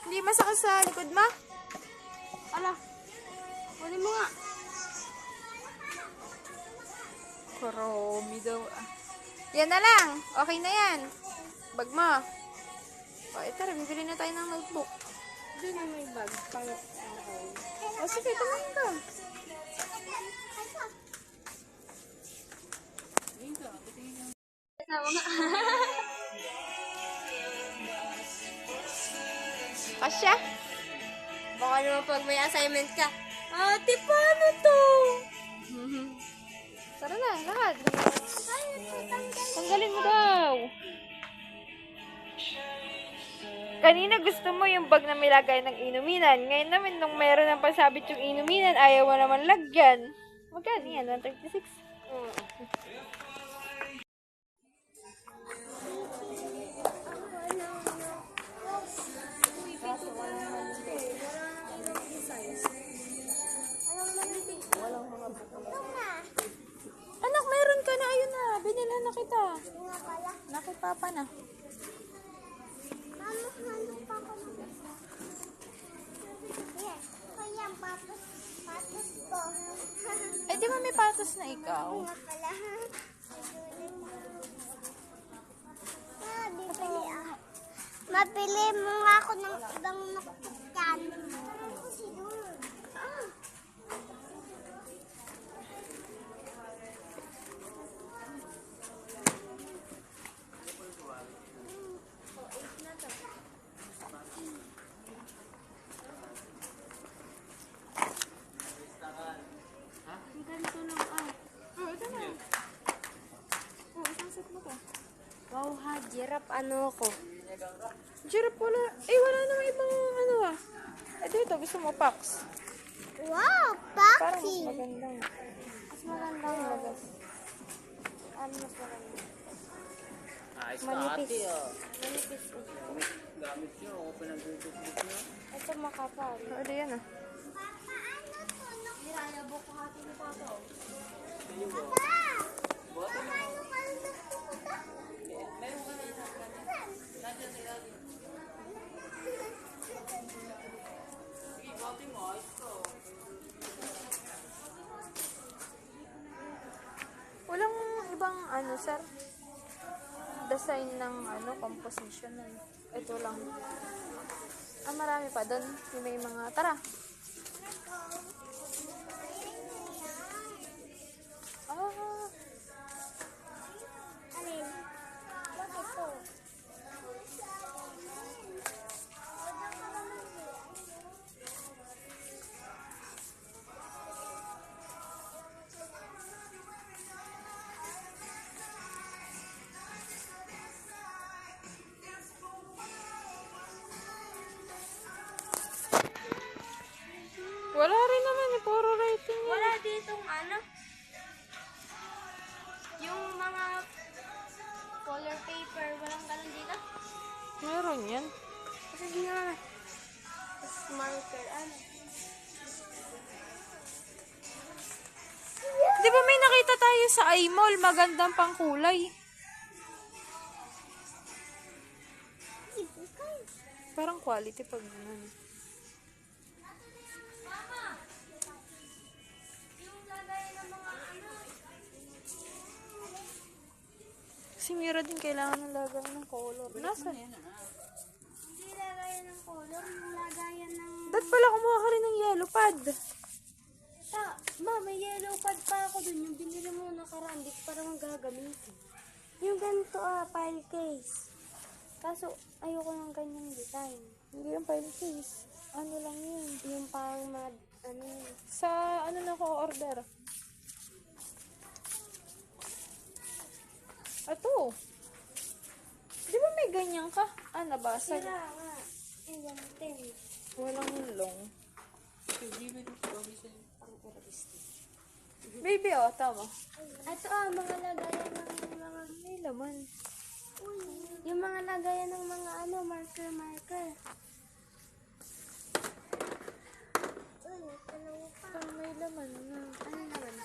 Hindi masakit sa likod mo? Ala, kunin mo nga. Kuromi daw. Yan na lang. Okay na yan. Bag mo. O, tara, bibili na tayo ng notebook. Doon na may bag. O, sige, tumingin ka. Kasama nga. Kasya? Baka naman pag may assignment ka. Ate, paano to? Tara na, lahat. Tanggalin mo daw. Kanina gusto mo yung bag na may lagay ng inuminan. Ngayon naman, nung meron ng pasabit yung inuminan, ayaw mo naman lagyan. Magkano yan? 136? Anak, meron ka na. Ayun na. Binilhan na kita. Nakipapa na. Eh, di ba may patos na ikaw? Mabili mo nga ako ng ibang noktikyan. Wow ha, giraffe ano ako? Giraffe wala. Eh, wala namang ibang ano ah. Eh, dito. Gusto mo packs? Wow, Parang mas boxing. magandang. Mas maganda nga. Ano mas maganda? Manipis. Manipis eh. Gamit nyo, ako pinag-utos nyo. Ito makapal. O, di yan ah. Nilalabok ko hati ni Papa. Walang ibang ano, sir? Design ng ano, composition. Ito lang. Ah, marami pa doon. Yung may mga, tara. Ah, Alin? Bakit to? wala rin naman eh. Puro rating yan. Wala ditong ano? Yung mga color paper, walang ganun dito? Meron yan. Kasi hindi na. Marker, ano? Di ba may nakita tayo sa iMall? Magandang pangkulay. Parang quality pag ano. Yung lagay ng mga ano? Si Mira din kailangan ng lagay ng color. Nasaan? Hindi lagayan ng color, yung lagayan ng... Ba't pala kumuha ka rin ng yellow pad? Ma, may yellow pad pa ako dun. Yung binili mo nakaraan, di ko pa naman gagamitin. Yung ganito file case. Kaso, ayoko ng ganyang design. Hindi yung file case. Ano lang yun? Yung pang ano yun. Sa ano na ko order? Ato. Di ba may ganyan ka? Ah, nabasag. Sira nga. Eh, gantin. Walang long. Pang artistic. Baby, oh, tama. Ito mga lagayan ng mga... May laman. Yung mga lagayan ng mga marker. Parang may laman na. Ano naman?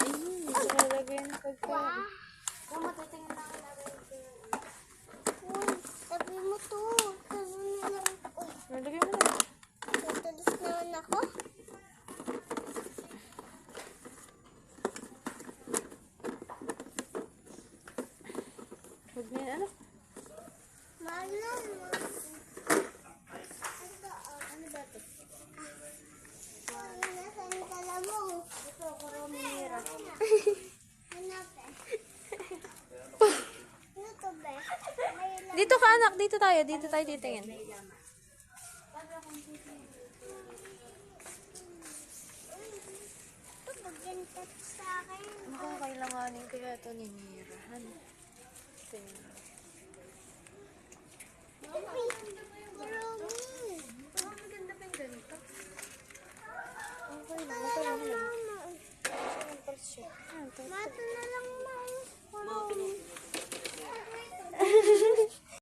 Ayun, nakalagay ng pagkain. Yung matitingin na lagayan ko. Uy, sabi mo to. Huwag na yan, ano? Mama. Ano ba ito? Nasaan ka na mo? Ito, kurumira. Hanapin. Ano to be? May lang. Dito ka, anak. Dito tayo titingin. Ito, bagyan ka sa akin. Mukhang kailanganin kaya ito ni Mira. Ano? Tingnan.